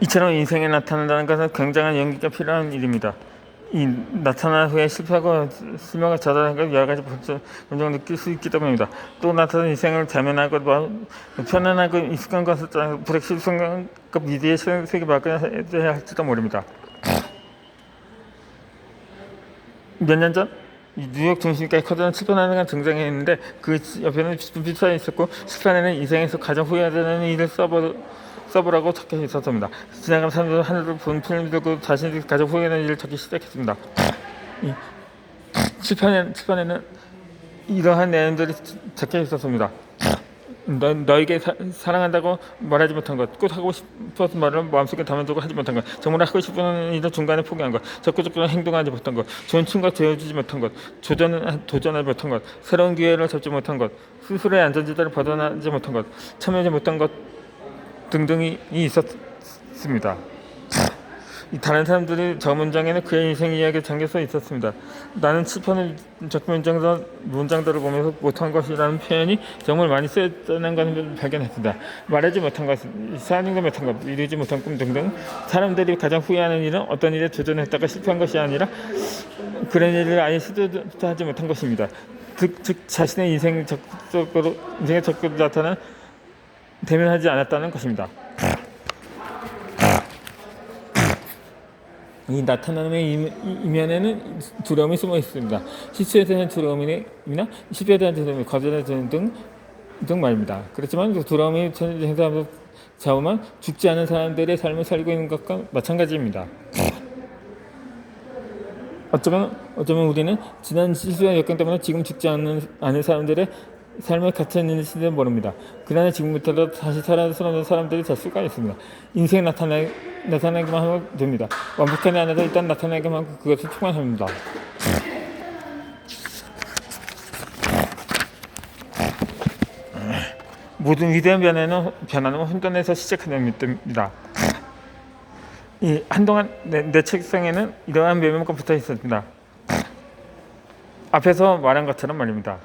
이처럼 인생에 나타난다는 것은 굉장한 용기가 필요한 일입니다. 이 나타난 후에 실패하고 실망을 자살하는 것 여러 가지 감정을 느낄 수 있기 때문입니다. 또 나타난 인생을 자면하고 편안하고 익숙한 것을 불확실성과 미래의 세계 바꿔야 할지도 모릅니다. 몇 년 전 뉴욕 중심가에 커다란 칠판하나가 등장했는데 그 옆에는 불빛이 있었고 칠판에는 인생에서 가장 후회하는 일을 써보라고 적혀 있었습니다. 지나가는 사람들은 하늘을 본 필름을 들고 자신들이 가장 후회하는 일을 적기 시작했습니다. 이 칠판에는 이러한 내용들이 적혀 있었습니다. 너에게 사랑한다고 말하지 못한 것, 꼭 하고 싶어서 말을 마음속에 담아두고 하지 못한 것, 정말 하고 싶은 일을 중간에 포기한 것, 적극적으로 행동하지 못한 것, 좋은 친구가 되어주지 못한 것, 도전하지 못한 것, 새로운 기회를 잡지 못한 것, 스스로의 안전지대를 벗어나지 못한 것, 참여하지 못한 것 등등이 있었습니다. 다른 사람들이 저 문장에는 그의 인생 이야기가 잠겨서 있었습니다. 나는 칠판을 적힌 문장들을 보면서 못한 것이라는 표현이 정말 많이 쓰였다는 것을 발견했습니다. 말하지 못한 것, 사는 못한 것, 이루지 못한 꿈 등등 사람들이 가장 후회하는 일은 어떤 일에 도전했다가 실패한 것이 아니라 그런 일을 아예 시도도 하지 못한 것입니다. 즉 자신의 인생에 적극적으로 나타난 대면하지 않았다는 것입니다. 이 나타남의 이면에는 두려움이 숨어 있습니다. 실수에 대한 두려움이나 실패에 대한 두려움, 거절에 대한 등 말입니다. 그렇지만 그 두려움이 행사하면서 좌우만 죽지 않은 사람들의 삶을 살고 있는 것과 마찬가지입니다. 어쩌면 우리는 지난 실수와 역경 때문에 지금 죽지 않은 사람들의 삶에 갇혀 있는지도 모릅니다. 그러나 지금부터도 다시 살아서는 사람들이 될 수가 있습니다. 인생 나타나기만 하면 됩니다. 완벽하지 않아도 일단 나타나기만 하고 그것을 충만합니다. 모든 위대한 변화는 혼돈에서 시작됩니다. 한동안 내 책상에는 이러한 메모가 붙어 있었습니다. 앞에서 말한 것처럼 말입니다.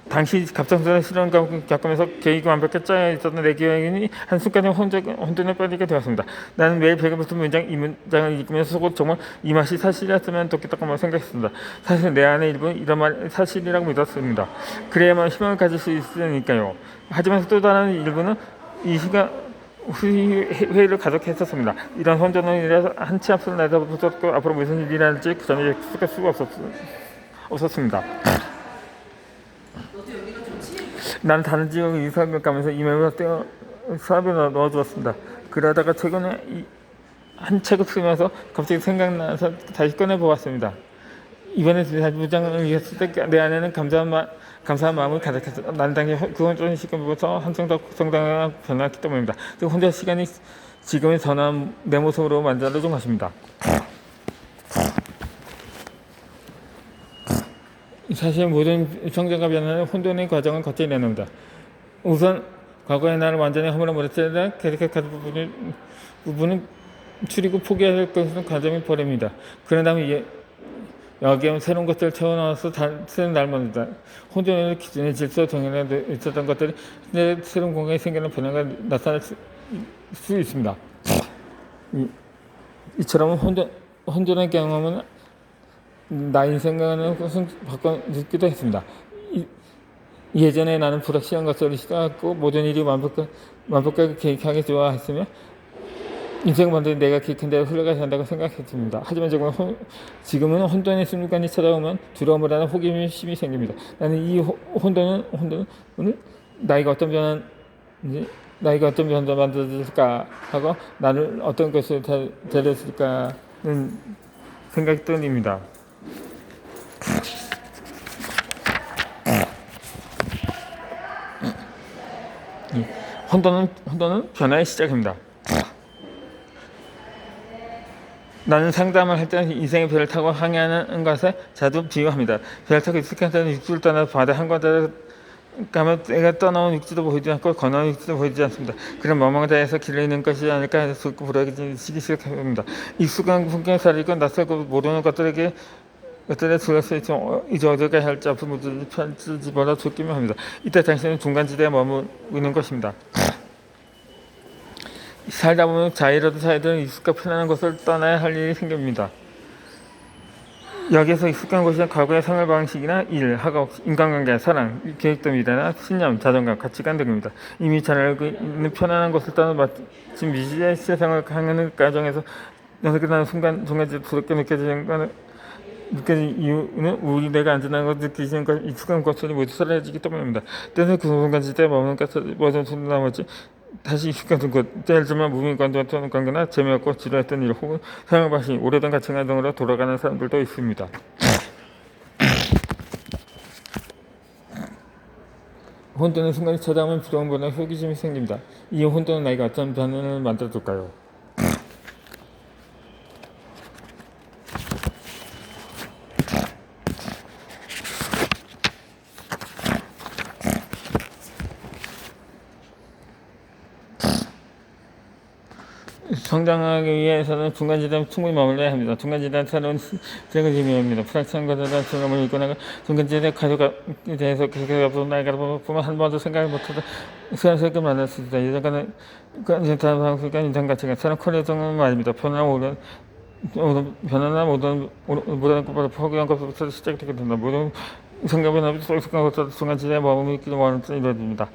당시 갑작스러운 시련을 겪으면서 계획이 완벽하게 짜여 있었던 내 계획이 한순간에 혼돈에 빠지게 되었습니다. 나는 매일 베개 붙은 이 문장을 읽으면서 속으로 정말 이 맛이 사실이었으면 좋겠다고 생각했습니다. 사실 내 안의 일부는 이런 말 사실이라고 믿었습니다. 그래야만 희망을 가질 수 있으니까요. 하지만 또 다른 일부는 이 시간 회의를 가속했었습니다. 이런 혼돈은 한치 앞을 내다보고 앞으로 무슨 일이 일어날지 그 전에 예측할 수가 없었습니다. 나는 다른 지역 이사를 가면서 이메일을 수업에 넣어주었습니다. 그러다가 최근에 한 책을 쓰면서 갑자기 생각나서 다시 꺼내보았습니다. 이번에 다시 문장을 읽었을 때 내 안에는 감사한 마음을 가득했습니다. 나는 당시 그 혼자 시간부터 한층 더 성장하게 변했기 때문입니다. 그 혼자 시간이 지금의 전한 내 모습으로 만들어준 것입니다. 사실 모든 성장과 변화는 혼돈의 과정을 거쳐야 됩니다. 우선 과거의 나를 완전히 허물어버렸을 때 계속해서 부분은 줄이고 포기해야 할 것은 과정이 버립니다. 그런 다음에 여기에 새로운 것들을 채워넣어서 새로운 날입니다. 혼돈의 기준의 질서 정연에 있었던 것들이 새로운 공간에 생기는 변화가 나타날 수 있습니다. 이처럼 혼돈의 경험은 나 인생과는 것은 바꿔주기도 했습니다. 예전에 나는 불확실한 것들을 시도하고 모든 일이 완벽하게 계획하기 좋아했으며 인생 완전히 내가 계획한 대로 흘러가야 한다고 생각했습니다. 하지만 지금은 혼돈의 순간이 찾아오면 두려움을 하는 호기심이 생깁니다. 나는 이 혼돈은 나이가 어떤 변화를 만들어질까 하고 나를 어떤 것을 데려줄까는 생각이 듭니다. 혼돈은 변화의 시작입니다. 나는 상담을 할 때 인생의 배를 타고 항해하는 것에 자주 비유합니다. 배를 타고 익숙한 데는 육지를 떠나서 바다 한가운데 가면 내가 떠나온 육지도 보이지 않고 건너온 육지도 보이지 않습니다. 그런 멍멍자에서 길을 잃는 것이 아닐까 해서 불안해지기 시작합니다. 익숙한 풍경을 살리고 낯설고 모르는 것들에게 어떤 들을 수 있지만 이제 어디까지 할지 앞으로 무엇을 펼칠지 몰라 두렵기만 합니다. 이때 당신은 중간지대에 머무르는 것입니다. 살다 보면 자유로운 사회들은 익숙하고 편안한 곳을 떠나야 할 일이 생깁니다. 여기에서 익숙한 곳이 과거의 생활 방식이나 일, 학업, 인간관계, 사랑, 계획도 미래나 신념, 자존감, 가치관 등입니다. 이미 잘 알고 있는 편안한 곳을 떠나 마침 미지의 세상을 강하는 과정에서 어느 순간지대 두렵게 느껴지는 이유는 우리 내가 안전한 것 느끼시는 것 익숙한 것들이 모두 사라지기 때문입니다. 때는 그 순간지대에 머무는 것을 모든 손 나머지 다시 익숙한 곳, 예를 들면 무민관계와 관계나 재미없고 지루했던 일 혹은 생활 방식, 오래된 가치관 등으로 돌아가는 사람들도 있습니다. 혼돈의 순간이 찾아오면 부정보다 호기심이 생깁니다. 이 혼돈은 나에게 어떤 변화를 만들어줄까요? 성장하기 위해서는 중간지대에 충분히 머물러야 합니다. 중간지대는 새로운 시작을 의미합니다. 불확실한것보다 중간을 이끌어나가 중간지대 가족에 대해서 계속 앞으로 나아가보면 한 번도 생각을 못하던 수연스럽게 만날 수 있다. 예전과는 다른 방식과 인상 가치가 새로운 커리어 등은 말입니다. 변화나 모든 것보다 포기한 것부터 시작되게 된다. 모든 생각이나 솔직한 것보다 중간지대에 머무르기를 원하는 뜻이 이루어집니다.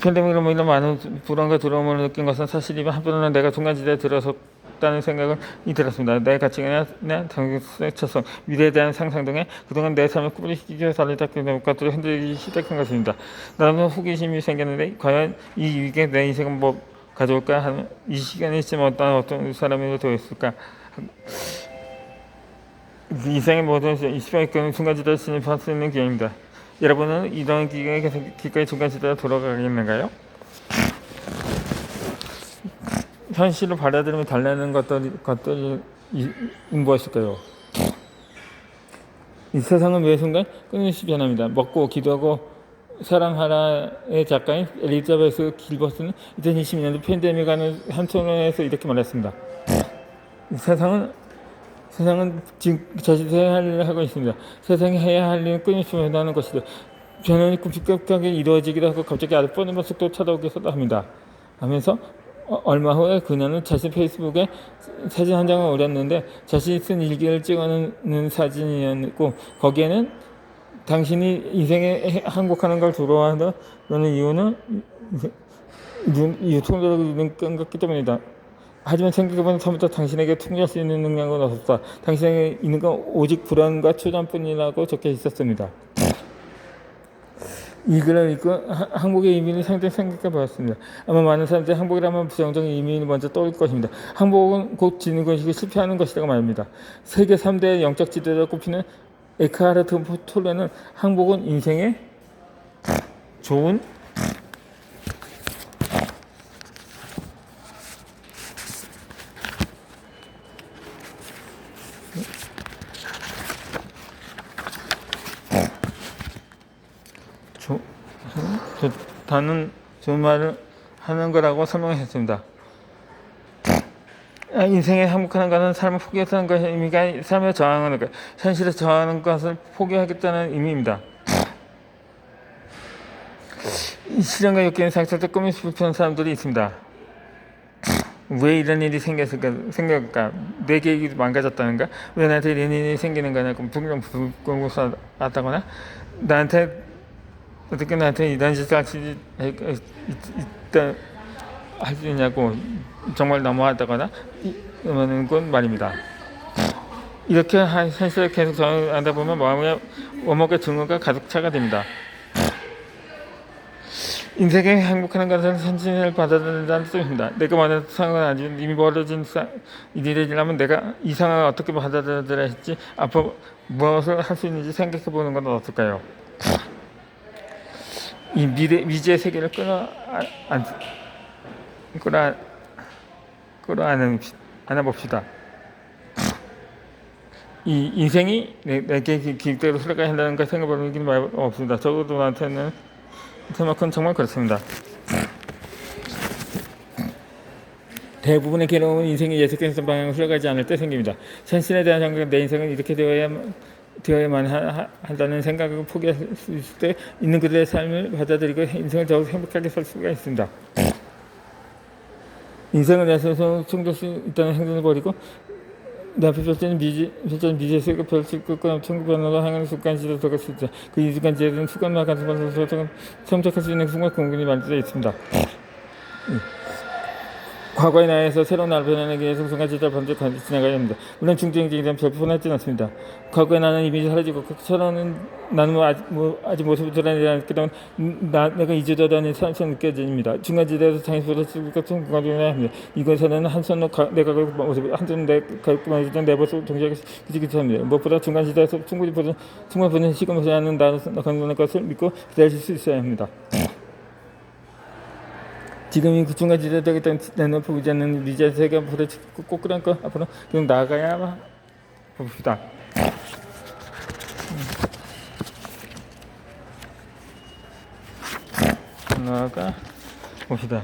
팬데믹으로 인해 많은 불안과 두려움을 느낀 것은 사실이면 한편으로는 내가 중간지대에 들어섰다는 생각이 들었습니다. 내 가치관이나 정체성, 미래에 대한 상상 등에 그동안 내 삶의 꾸준히 자리 잡게 된 것들을 흔들리기 시작한 것입니다. 나는 호기심이 생겼는데 과연 이 위기에 내 인생은 뭐 가져올까 하는 이 시간이 있으면 어떤 사람이 되었을까. 인생의 모든 시간이 끄는 중간지대에 진입할 수 있는 기회입니다. 여러분은 이런 기회에 중간지대로 돌아가겠는가요? 현실을 받아들이며 달라는 것들이 무엇일까요? 이 세상은 매 순간 끊임없이 변합니다. 먹고 기도하고 사랑하라의 작가인 엘리자베스 길버스는 2022년도 팬데믹 한 토론에서 이렇게 말했습니다. 세상은 지금 자신이 해야 할 일을 하고 있습니다. 세상이 해야 할 일은 끊임없이 변하는 것이다. 변화는 급격하게 이루어지기도 하고 갑자기 아주 뻔한 속도로 찾아오기도 합니다. 하면서 얼마 후에 그녀는 자신 페이스북에 사진 한 장을 올렸는데 자신이 쓴 일기를 찍어놓는 사진이었고 거기에는 당신이 인생에 항복하는 걸 두려워하는 이유는 통제력을 잃는 것 같기 때문이다. 하지만 생각해보면 처음부터 당신에게 통제할 수 있는 능력은 없었다. 당신에게 있는 건 오직 불안과 초전뿐이라고 적혀 있었습니다. 이 글을 읽고 항복의 의미를 상당히 생각해 보았습니다. 아마 많은 사람들이 항복이라면 부정적인 의미를 먼저 떠올 것입니다. 항복은 곧 지는 것이고 실패하는 것이라고 말합니다. 세계 3대 영적 지도자로 꼽히는 에크하르트 톨레는 항복은 인생의 좋은 좋다는 좋은 말을 하는 거라고 설명했습니다. 인생에 항복하는 것은 삶을 포기하는 것의 의미가 삶에 저항하는 것, 현실에 저항하는 것을 포기하겠다는 의미입니다. 실현과 욕심에 상처를 꾸밀 수 있는 사람들이 있습니다. 왜 이런 일이 생겼을까? 내 계획이 망가졌다는가? 왜 나한테 이런 일이 생기는 거냐? 불공평하다거나 어떻게 나한테 이런 짓을 할 수 있냐고 정말 너무하다거나 이러는 건 말입니다. 이렇게 현실을 계속 정하다 보면 마음의 원목의 증오가 가득 차가 됩니다. 인생에 행복하는 것은 현실을 받아들인다는 뜻입니다. 내가 원하는 상황은 아니면 이미 벌어진 일이라면 내가 이 상황을 어떻게 받아들여야 할지 앞으로 무엇을 할 수 있는지 생각해 보는 건 어떨까요? 이 미지의 세계를 안아봅시다. 이 인생이 내게 기획대로 흘러가야 한다는 걸 생각해보는 게 없습니다. 적어도 나한테는 그만큼 정말 그렇습니다. 대부분의 괴로움은 인생이 예측했던 방향으로 흘러가지 않을 때 생깁니다. 현실에 대한 생각, 내 인생은 이렇게 되어야만 한다는 생각을 포기할 수 있을 때 있는 그들의 삶을 받아들이고 인생을 더욱 행복하게 살 수가 있습니다. 인생을 내 스스로 충돌할 수 있다는 행동을 버리고 내 앞에 펼쳐진 미지의 별을 끄고 천국변으로 향하는 습관지로 들어갈 수 있다. 그 습관지에는 습관과 간섭을 선택할 수 있는 순간 공간이 만들어져 있습니다. 과거의 나에서 새로운 나를 변화하기 위해서 순간지대를 먼저 지나가야 합니다. 물론 중증행진에 대한 별표 하진 않습니다. 과거의 나는 이미 사라지고 새로운 나는 아직 모습을 드러내지 않기 때문에 내가 이주되다는 삶처럼 느껴집니다. 중간지대에서 장애스러운 같은 공간을 합니다. 이곳에서는 한 손으로 내가 모습, 한 손으로 내 모습을 동시에 기지기지합니다. 무엇보다 중간지대에서 충분히 보는 시간을 보지 않는 나를 건강한 것을 믿고 기다릴 수 있어야 합니다. 지금이 그 중간지대가 되겠다는 나는 보이지 않는 미지의 세계보다 꼭 그러니까 앞으로 계속 나아가야 봅시다. 나아가 봅시다.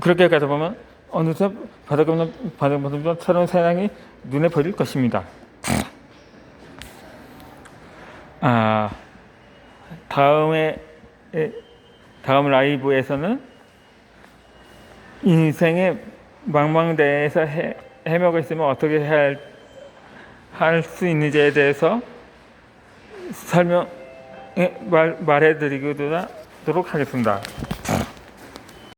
그렇게 가다 보면 어느새 바닥보다 새로운 세상이 눈에 보일 것입니다. 다음 라이브에서는 인생의 망망대해에서 헤매고 있으면 어떻게 할 수 있는지에 대해서 말해드리도록 하겠습니다.